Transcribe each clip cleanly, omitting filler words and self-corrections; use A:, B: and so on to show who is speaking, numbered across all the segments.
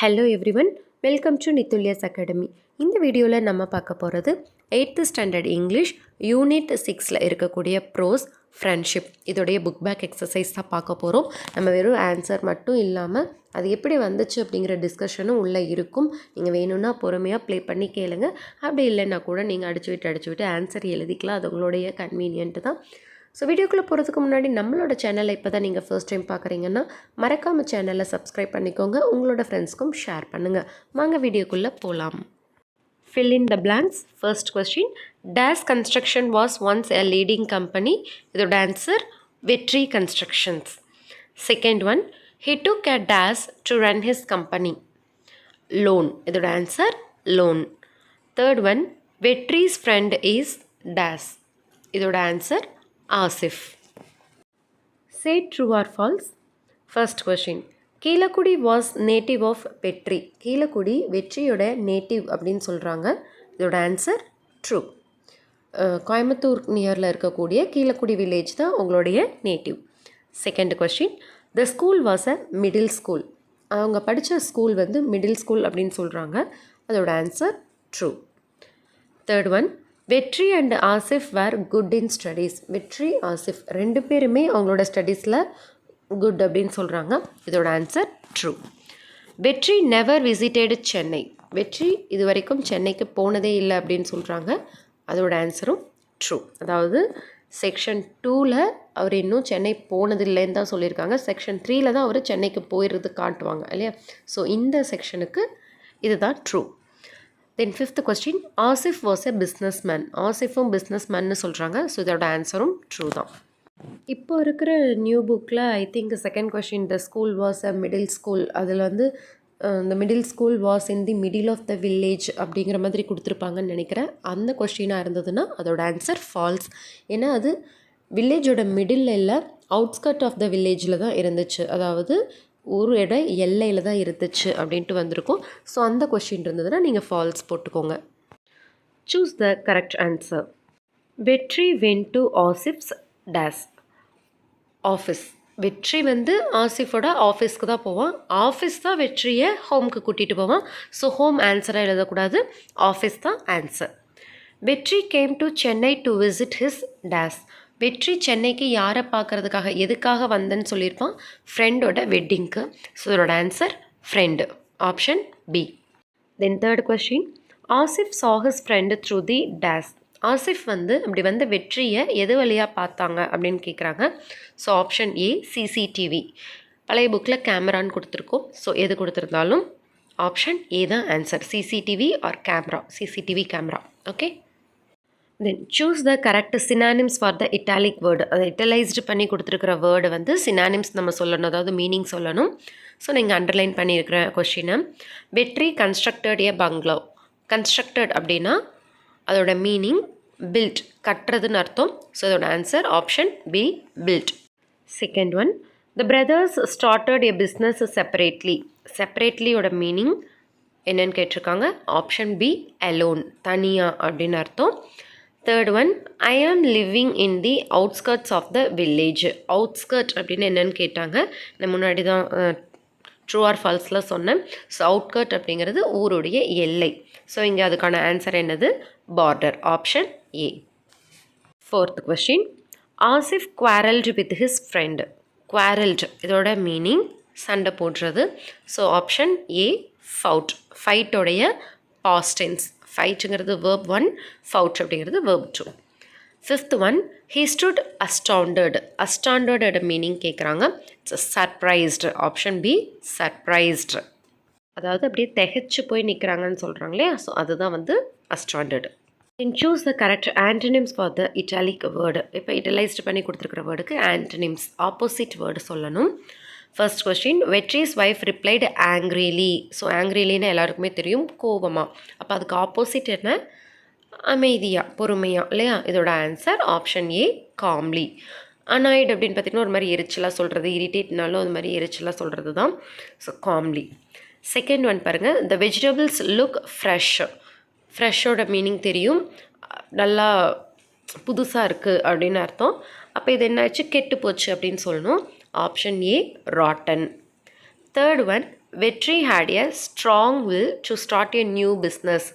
A: Hello everyone, welcome to Nithulya's academy. இந்த வீடியோவில் நம்ம பார்க்க போகிறது 8th ஸ்டாண்டர்ட் இங்கிலீஷ் யூனிட் 6ல் இருக்கக்கூடிய ப்ரோஸ் ஃப்ரெண்ட்ஷிப் இதோடைய புக் பேக் எக்ஸசைஸ் தான் பார்க்க போகிறோம். நம்ம வெறும் ஆன்சர் மட்டும் இல்லாமல் அது எப்படி வந்துச்சு அப்படிங்கிற டிஸ்கஷனும் உள்ளே இருக்கும். நீங்கள் வேணும்னா பொறுமையாக ப்ளே பண்ணி கேளுங்க. அப்படி இல்லைன்னா கூட நீங்கள் அடிச்சு விட்டு ஆன்சர் எழுதிக்கலாம். அது உங்களுடைய கன்வீனியன்ட்டு தான். ஸோ வீடியோக்குள்ளே போகிறதுக்கு முன்னாடி நம்மளோட சேனலை இப்போ தான் நீங்கள் ஃபர்ஸ்ட் டைம் பார்க்குறீங்கன்னா மறக்காமல் சேனலை சப்ஸ்கிரைப் பண்ணிக்கோங்க. உங்களோட ஃப்ரெண்ட்ஸ்க்கும் ஷேர் பண்ணுங்கள். வாங்க வீடியோக்குள்ளே போகலாம். Fill in the blanks. First question, Dash Construction was once a leading company. இதோட ஆன்சர் வெற்றி constructions. Second one, he took a dash to run his company. Loan. இதோட ஆன்சர் loan. Third one, வெற்றி's friend is dash. இதோட answer Asif. Say true or false. First question, Keezhakudi was native of Vetri. Keezhakudi வெற்றியோட native அப்படின்னு சொல்கிறாங்க. இதோட answer true. Coimbatore நியரில் இருக்கக்கூடிய Keezhakudi village தான் உங்களுடைய நேட்டிவ். Second question, the school was a middle school. அவங்க படித்த ஸ்கூல் வந்து மிடில் ஸ்கூல் அப்படின்னு சொல்கிறாங்க. அதோட answer true. Third one, Vetri and Asif were good in studies. Vetri Asif ரெண்டு பேருமே அவங்களோட ஸ்டடீஸில் குட் அப்படின்னு சொல்கிறாங்க. இதோட ஆன்சர் ட்ரூ. வெற்றி நெவர் விசிட்டட் சென்னை. வெற்றி இது வரைக்கும் சென்னைக்கு போனதே இல்லை அப்படின்னு சொல்கிறாங்க. அதோட ஆன்சரும் ட்ரூ. அதாவது செக்ஷன் 2ல் அவர் இன்னும் சென்னை போனதில்லைன்னு தான் சொல்லியிருக்காங்க. செக்ஷன் 3ல் தான் அவர் சென்னைக்கு போயிடுறது காட்டுவாங்க இல்லையா. ஸோ இந்த செக்ஷனுக்கு இதுதான் true. Then fifth question, Asif was a businessman. ஆசிஃபும் பிஸ்னஸ் மேன்னு சொல்கிறாங்க. ஸோ இதோட ஆன்சரும் ட்ரூ தான். இப்போ இருக்கிற நியூ புக்கில் I think second question, the school was a middle school, அதில் வந்து இந்த middle school was in the middle of the village அப்படிங்கிற மாதிரி கொடுத்துருப்பாங்கன்னு நினைக்கிறேன். அந்த கொஸ்டினாக இருந்ததுன்னா அதோட ஆன்சர் ஃபால்ஸ். ஏன்னா அது வில்லேஜோட மிடில் இல்லை, அவுட்ஸ்கர்ட் ஆஃப் த வில்லேஜில் தான் இருந்துச்சு. அதாவது ஒரு இடம் எல்லையில் தான் இருந்துச்சு அப்படின்ட்டு வந்திருக்கும். ஸோ அந்த கொஸ்டின் இருந்ததுன்னா நீங்கள் ஃபால்ஸ் போட்டுக்கோங்க. Choose the correct answer. வெற்றி went to Asif's days office. வெற்றி வந்து ஆசிஃபோட ஆஃபீஸ்க்கு தான் போவான். ஆஃபீஸ் தான் வெற்றியை ஹோம்க்கு கூட்டிகிட்டு போவான். ஸோ ஹோம் ஆன்சராக எழுதக்கூடாது, ஆஃபீஸ் தான் answer. Vetri came to Chennai to visit his dash. Vetri சென்னைக்கு யாரை பார்க்குறதுக்காக எதுக்காக வந்தேன்னு சொல்லியிருப்பான், ஃப்ரெண்டோட வெட்டிங்க்கு. ஸோ இதோட answer friend, option B. Then third question, Asif saw his friend through the dash. Asif வந்து அப்படி வந்து வெற்றியை எது வழியாக பார்த்தாங்க அப்படின்னு கேட்குறாங்க. So option A CCTV. பழைய புக்கில் கேமரான்னு கொடுத்துருக்கோம். ஸோ எது கொடுத்துருந்தாலும் ஆப்ஷன் ஏ தான் answer. CCTV or camera, CCTV camera. Okay. Then choose the correct synonyms for the italic word. அதை இட்டலைஸ்டு பண்ணி கொடுத்துருக்கிற வேர்டு வந்து சினானிம்ஸ் நம்ம சொல்லணும், அதாவது மீனிங் சொல்லணும். ஸோ நீங்கள் அண்டர்லைன் பண்ணியிருக்கிற கொஷினை, வெற்றி கன்ஸ்ட்ரக்டட் ஏ பங்களோ. கன்ஸ்ட்ரக்டட் அப்படின்னா அதோட மீனிங் பில்ட், கட்டுறதுன்னு அர்த்தம். ஸோ அதோட answer option B, built. Second one, the brothers started a business separately. செப்பரேட்லியோட மீனிங் என்னன்னு கேட்டிருக்காங்க. ஆப்ஷன் பி, அலோன், தனியாக அப்படின்னு அர்த்தம். Third one, I am living in the outskirts of the village. Outskirt அப்படின்னு என்னென்னு கேட்டாங்க. நான் முன்னாடி தான் ட்ரூ ஆர் ஃபால்ஸில் சொன்னேன். ஸோ அவுட்கர்ட் அப்படிங்கிறது ஊருடைய எல்லை. ஸோ இங்கே அதுக்கான ஆன்சர் என்னது, border, option A. Fourth question, Asif quarrelled with his friend. Quarrelled இதோட மீனிங் சண்டை போடுறது. So option A, fought. ஃபைட்டோடைய பாஸ்ட் டென்ஸ். ஃபைட்டுங்கிறது verb 1, ஃபவுட் அப்படிங்கிறது verb 2. Fifth one, he stood astounded. astounded meaning கேட்குறாங்க. It's surprised, option B, surprised. அதாவது அப்படியே திகைச்சு போய் நிற்கிறாங்கன்னு சொல்கிறாங்க இல்லையா. ஸோ அதுதான் வந்து astounded. Then choose the correct antonyms for the italic word. இப்போ இட்டலைஸ்டு பண்ணி கொடுத்துருக்குற வேர்டுக்கு ஆன்டனிம்ஸ், ஆப்போசிட் வேர்டு சொல்லணும். First question, Vetri's wife replied angrily. So ஆங்க்ரிலின்னு எல்லாருக்குமே தெரியும், கோபமாக. அப்போ அதுக்கு ஆப்போசிட் என்ன, அமைதியாக, பொறுமையாக இல்லையா. இதோட answer option A, calmly. Annoyed அப்படின்னு பார்த்திங்கன்னா ஒரு மாதிரி எரிச்சலாக சொல்கிறது, இரிட்டேட்னாலும் அது மாதிரி எரிச்சலாக சொல்கிறது தான். So calmly. செகண்ட் ஒன் பாருங்கள், த வெஜிடபிள்ஸ் லுக் ஃப்ரெஷ். ஃப்ரெஷ்ஷோட மீனிங் தெரியும், நல்லா புதுசாக இருக்குது அப்படின்னு அர்த்தம். அப்போ இது என்னாச்சு, கெட்டு போச்சு அப்படின்னு சொல்லணும். Option A, rotten. Third one, வெற்றி had a strong will to start a new business.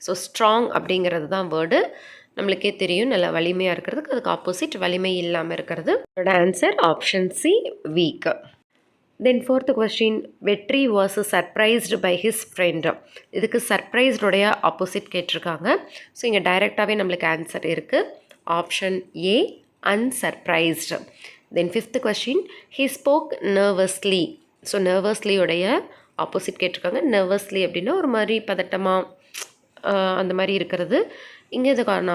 A: So strong அப்படிங்கிறது தான் வேர்டு. நம்மளுக்கே தெரியும், நல்லா வலிமையாக இருக்கிறதுக்கு அதுக்கு ஆப்போசிட் வலிமை இல்லாமல் இருக்கிறது. அதோட answer option C, weak. Then fourth question, Vetri was surprised by his friend. இதுக்கு சர்ப்ரைஸ்டுடைய ஆப்போசிட் கேட்டிருக்காங்க. ஸோ இங்கே டைரெக்டாகவே நம்மளுக்கு ஆன்சர் இருக்குது. Option A, unsurprised. Then fifth question, he spoke nervously. So நர்வஸ்லியோடைய ஆப்போசிட் கேட்டிருக்காங்க. நர்வஸ்லி அப்படின்னா ஒரு மாதிரி பதட்டமாக அந்த மாதிரி இருக்கிறது. இங்கே இதுக்கான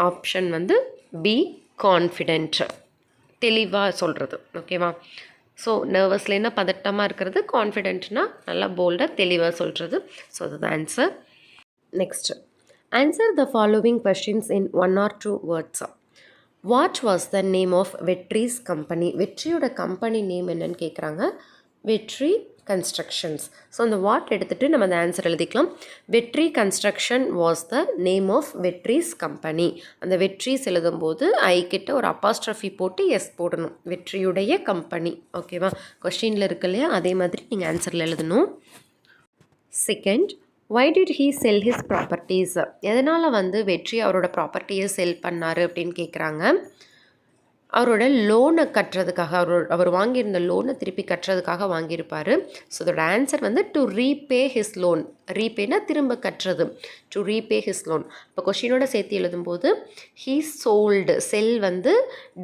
A: ஆப்ஷன் வந்து பி, கான்ஃபிடென்ட், தெளிவாக சொல்கிறது. ஓகேவா? ஸோ நர்வஸ்லின்னா பதட்டமாக இருக்கிறது, கான்ஃபிடென்ட்னா நல்லா போல்டாக தெளிவாக சொல்கிறது. ஸோ அதுதான் answer. Next, answer the following questions in 1 or 2 words. What was the name of Vetri's company? வெற்றியோட கம்பெனி நேம் என்னன்னு கேட்குறாங்க. வெற்றி கன்ஸ்ட்ரக்ஷன்ஸ். ஸோ அந்த வாட் எடுத்துகிட்டு நம்ம அந்த ஆன்சர் எழுதிக்கலாம். Vetri construction was the name of Vetri's company. அந்த வெட்ரிஸ் எழுதும்போது ஐ கிட்ட ஒரு அப்பாஸ்ட்ரஃபி போட்டு எஸ் போடணும். வெற்றியுடைய கம்பெனி. ஓகேவா? கொஸ்டினில் இருக்கு இல்லையா, அதே மாதிரி நீங்கள் ஆன்சரில் எழுதணும். Second, why did he sell his properties? எதனால் வந்து வெற்றி அவரோட ப்ராப்பர்ட்டியை செல் பண்ணார் அப்படின்னு கேட்குறாங்க. அவரோட லோனை கட்டுறதுக்காக, அவர் வாங்கியிருந்த லோனை திருப்பி கட்டுறதுக்காக வாங்கியிருப்பார். ஸோ அதோட ஆன்சர் வந்து டு ரீபே ஹிஸ் லோன். ரீபேனா திரும்ப கட்டுறது. To repay his loan. இப்போ கொஷினோட சேர்த்து எழுதும்போது ஹீ சோல்டு, செல் வந்து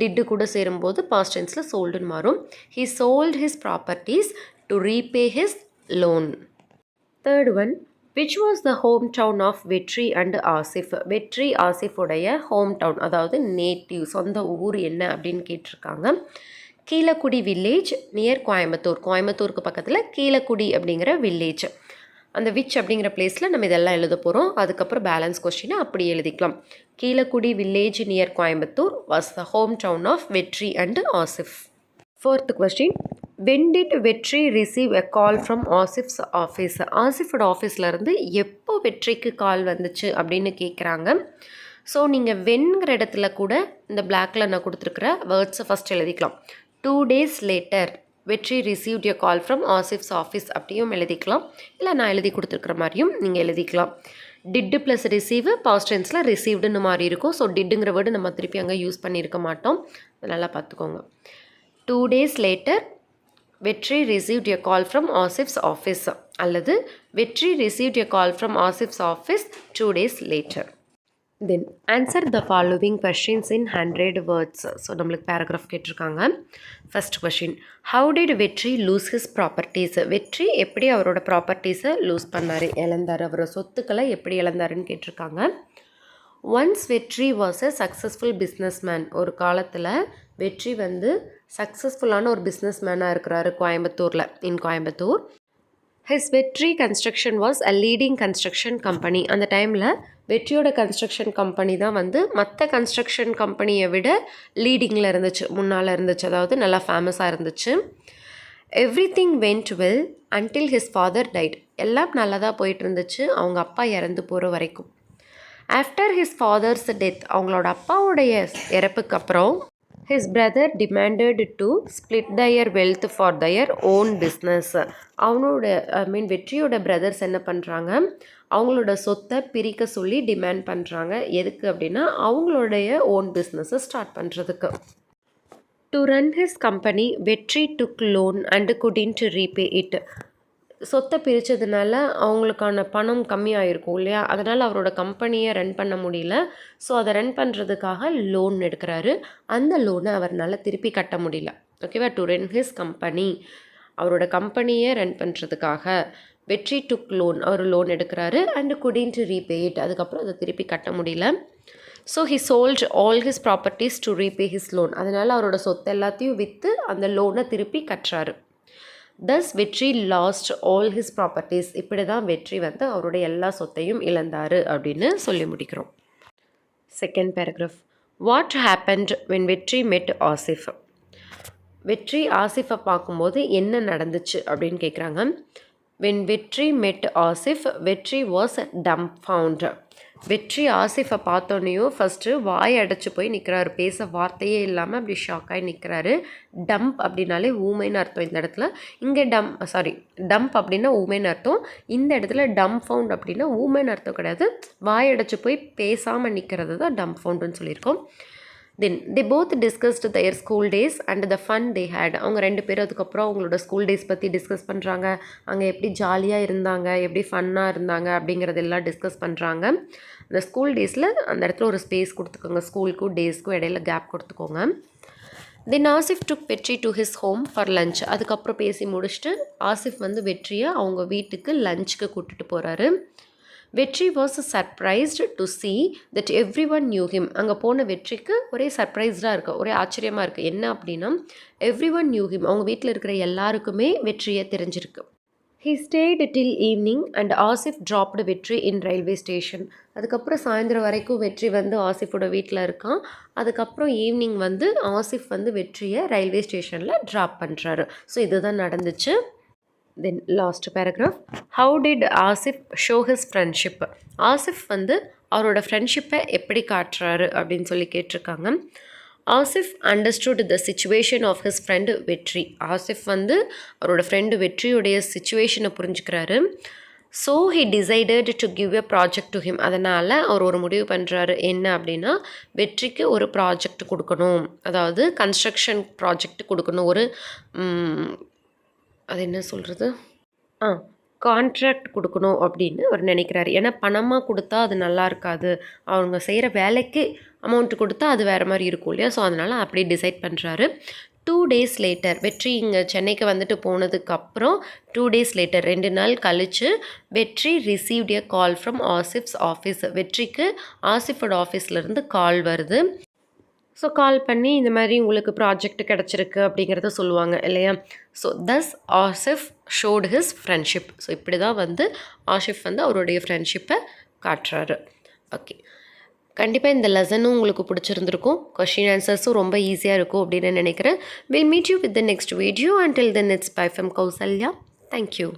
A: டிட்டு கூட சேரும்போது பாஸ்ட் டென்ஸில் சோல்டுன்னு மாறும். He sold his properties to repay his loan. Third one, which was the hometown of வெற்றி அண்ட் ஆசிஃப்? வெற்றி ஆசிஃபுடைய ஹோம் டவுன், அதாவது நேட்டிவ், சொந்த ஊர் என்ன அப்படின்னு கேட்டிருக்காங்க. Keezhakudi village near Coimbatore. கோயம்புத்தூருக்கு பக்கத்தில் கீழக்குடி அப்படிங்கிற வில்லேஜ். அந்த விச் அப்படிங்கிற பிளேஸில் நம்ம இதெல்லாம் எழுத போகிறோம். அதுக்கப்புறம் பேலன்ஸ் கொஸ்டினை அப்படி எழுதிக்கலாம். Keezhakudi village near Coimbatore was the home town of Vetri and Asif. Fourth question, when did Vetri receive a call from Asif's office? ஆசிஃபோட ஆஃபீஸ்லேருந்து எப்போ வெற்றிக்கு கால் வந்துச்சு அப்படின்னு கேட்குறாங்க. ஸோ நீங்கள் வென்கிற இடத்துல கூட இந்த பிளாக்ல நான் கொடுத்துருக்குற வேர்ட்ஸை ஃபஸ்ட் எழுதிக்கலாம். 2 days later Vetri received a call from Asif's office அப்படியும் எழுதிக்கலாம். இல்லை நான் எழுதி கொடுத்துருக்குற மாதிரியும் நீங்கள் எழுதிக்கலாம். டிட்டு ப்ளஸ் ரிசீவ் பாஸ்ட் டென்ஸில் ரிசீவ்டுன்னு மாதிரி இருக்கும். ஸோ டிட்டுங்கிற வேர்டு நம்ம திருப்பி அங்கே யூஸ் பண்ணியிருக்க மாட்டோம். நல்லா பார்த்துக்கோங்க. 2 days later வெற்றி received a call from Asif's office அல்லது Vetri received a call from Asif's office 2 days later. Then answer the following questions in 100 words. So நம்மளுக்கு பேராகிராஃப் கேட்டிருக்காங்க. ஃபர்ஸ்ட் கொஷின், how did வெற்றி lose his properties? வெற்றி எப்படி அவரோட ப்ராப்பர்ட்டிஸை லூஸ் பண்ணார், இழந்தார், அவரோட சொத்துக்களை எப்படி இழந்தாருன்னு கேட்டிருக்காங்க. ஒன்ஸ் வெற்றி வாஸ் எ சக்ஸஸ்ஃபுல் பிஸ்னஸ்மேன். ஒரு காலத்தில் வெற்றி வந்து சக்ஸஸ்ஃபுல்லான ஒரு பிஸ்னஸ் மேனாக இருக்கிறாரு கோயம்புத்தூரில், இன் கோயம்புத்தூர். ஹிஸ் வெற்றி construction was a leading construction company. அந்த டைமில் வெற்றியோட கன்ஸ்ட்ரக்ஷன் கம்பெனி தான் வந்து மற்ற கன்ஸ்ட்ரக்ஷன் கம்பெனியை விட லீடிங்கில் இருந்துச்சு, முன்னால் இருந்துச்சு, அதாவது நல்லா ஃபேமஸாக இருந்துச்சு. Everything vent well until his father tight. எல்லாம் நல்லதாக போயிட்டு இருந்துச்சு அவங்க அப்பா இறந்து போகிற வரைக்கும். ஆஃப்டர் ஹிஸ் ஃபாதர்ஸ் டெத், அவங்களோட அப்பாவுடைய இறப்புக்கு அப்புறம் his brother demanded to split their wealth for their own business. அவனோட வெற்றியோட பிரதர்ஸ் என்ன பண்ணுறாங்க, அவங்களோட சொத்தை பிரிக்க சொல்லி டிமாண்ட் பண்ணுறாங்க. எதுக்கு அப்படின்னா அவங்களுடைய ஓன் பிஸ்னஸை ஸ்டார்ட் பண்ணுறதுக்கு. To run his company Vetri took loan and couldn't repay it. சொத்தை பிரித்ததுனால அவங்களுக்கான பணம் கம்மியாகிருக்கும் இல்லையா, அதனால் அவரோட கம்பெனியை ரன் பண்ண முடியல. ஸோ அதை ரன் பண்ணுறதுக்காக லோன் எடுக்கிறாரு. அந்த லோனை அவரால் திருப்பி கட்ட முடியல. ஓகேவா? டு ரன் ஹிஸ் கம்பெனி, அவரோட கம்பெனியை ரன் பண்ணுறதுக்காக வெற்றி டுக் லோன், அவர் லோன் எடுக்கிறாரு. அண்ட் couldn't repay it, அதுக்கப்புறம் அதை திருப்பி கட்ட முடியல. So he sold all his properties to repay his loan. அதனால் அவரோட சொத்தை எல்லாத்தையும் விற்று அந்த லோனை திருப்பி கட்டுறாரு. தஸ் வெற்றி லாஸ்ட் ஆல் ஹிஸ் ப்ராப்பர்ட்டிஸ். இப்படி தான் வெற்றி வந்து அவருடைய எல்லா சொத்தையும் இழந்தார் அப்படின்னு சொல்லி முடிக்கிறோம். Second paragraph, what happened when வெற்றி மெட் ஆசிஃப்? வெற்றி ஆசிஃபை பார்க்கும்போது என்ன நடந்துச்சு அப்படின்னு கேட்குறாங்க. when Vetri met Asif, Vetri was dumbfounded. வெற்றி ஆசிஃபை பார்த்தோன்னையும் ஃபஸ்ட்டு வாய் அடைச்சி போய் நிற்கிறாரு, பேச வார்த்தையே இல்லாமல் அப்படி ஷாக்காகி நிற்கிறாரு. டம்ப் அப்படின்னாலே ஊமைன்னு அர்த்தம் இந்த இடத்துல. இங்கே டம்ப் அப்படின்னா ஊமைன்னு அர்த்தம். இந்த இடத்துல டம்ஃபவுண்ட் அப்படின்னா ஊமைன்னு அர்த்தம் கிடையாது, வாய் அடைச்சி போய் பேசாமல் நிற்கிறது தான் டம்ஃபவுண்டுன்னு சொல்லியிருக்கோம். Then they both discussed their school days and the fun they had. அவங்க 2 பேரும் அதுக்கப்புறம் அவங்களோட ஸ்கூல் டேஸ் பற்றி டிஸ்கஸ் பண்ணுறாங்க. அங்கே எப்படி ஜாலியாக இருந்தாங்க, எப்படி ஃபன்னாக இருந்தாங்க அப்படிங்கிறதெல்லாம் டிஸ்கஸ் பண்ணுறாங்க. அந்த ஸ்கூல் டேஸில் அந்த இடத்துல ஒரு ஸ்பேஸ் கொடுத்துக்கோங்க, ஸ்கூலுக்கும் டேஸ்க்கும் இடையில கேப் கொடுத்துக்கோங்க. தென் ஆசிஃப் டுக் வெற்றி to his home for lunch. அதுக்கப்புறம் பேசி முடிச்சுட்டு ஆசிஃப் வந்து வெற்றியை அவங்க வீட்டுக்கு லஞ்சுக்கு கூப்பிட்டுட்டு போகிறாரு. வெற்றி was surprised to see that everyone knew him. அங்கே போன வெற்றிக்கு ஒரே சர்ப்ரைஸ்டாக இருக்குது, ஒரே ஆச்சரியமாக இருக்குது. என்ன அப்படின்னா everyone knew him, அவங்க வீட்டில் இருக்கிற எல்லாருக்குமே வெற்றியை தெரிஞ்சிருக்கு. He stayed till evening and Asif dropped வெற்றி in railway station. அதுக்கப்புறம் சாயந்தரம் வரைக்கும் வெற்றி வந்து ஆசிஃபோட வீட்டில் இருக்கான். அதுக்கப்புறம் ஈவினிங் வந்து ஆசிஃப் வந்து வெற்றியை ரயில்வே ஸ்டேஷனில் ட்ராப் பண்ணுறாரு. ஸோ இதுதான் நடந்துச்சு. Then last paragraph. How did Asif show his friendship. Asif வந்து அவரோட ஃப்ரெண்ட்ஷிப்பை எப்படி காட்டுறாரு அப்படின்னு சொல்லி கேட்டிருக்காங்க. Asif understood the situation of his friend Vetri. Asif வந்து அவரோட ஃப்ரெண்டு வெற்றியுடைய சிச்சுவேஷனை புரிஞ்சுக்கிறாரு. So he decided to give a project to him. அதனால் அவர் ஒரு முடிவு பண்ணுறாரு. என்ன அப்படின்னா வெற்றிக்கு ஒரு ப்ராஜெக்ட் கொடுக்கணும், அதாவது கன்ஸ்ட்ரக்ஷன் ப்ராஜெக்ட் கொடுக்கணும். ஒரு அது என்ன சொல்கிறது, கான்ட்ராக்ட் கொடுக்கணும் அப்படின்னு அவர் நினைக்கிறாரு. ஏன்னா பணமாக கொடுத்தா அது நல்லா இருக்காது, அவங்க செய்கிற வேலைக்கு அமௌண்ட்டு கொடுத்தா அது வேறு மாதிரி இருக்கும் இல்லையா. ஸோ அதனால் அப்படி டிசைட் பண்ணுறாரு. 2 days லேட்டர், வெற்றி இங்கே சென்னைக்கு வந்துட்டு போனதுக்கப்புறம் 2 days லேட்டர், 2 நாள் கழித்து Vetri received a call from Asif's office. வெற்றிக்கு ஆசிஃபோட ஆஃபீஸ்லேருந்து கால் வருது. ஸோ கால் பண்ணி இந்த மாதிரி உங்களுக்கு ப்ராஜெக்ட் கிடச்சிருக்கு அப்படிங்கிறத சொல்லுவாங்க இல்லையா. So thus Asif showed his friendship. So இப்படி தான் வந்து ஆசிஃப் வந்து அவருடைய ஃப்ரெண்ட்ஷிப்பை காட்டுறாரு. ஓகே, கண்டிப்பாக இந்த லெசனும் உங்களுக்கு பிடிச்சிருந்துருக்கும். கொஷின் ஆன்சர்ஸும் ரொம்ப ஈஸியாக இருக்கும் அப்படின்னு நினைக்கிறேன். Will meet you with the next video. Until then it's by from Kausalya. Thank you.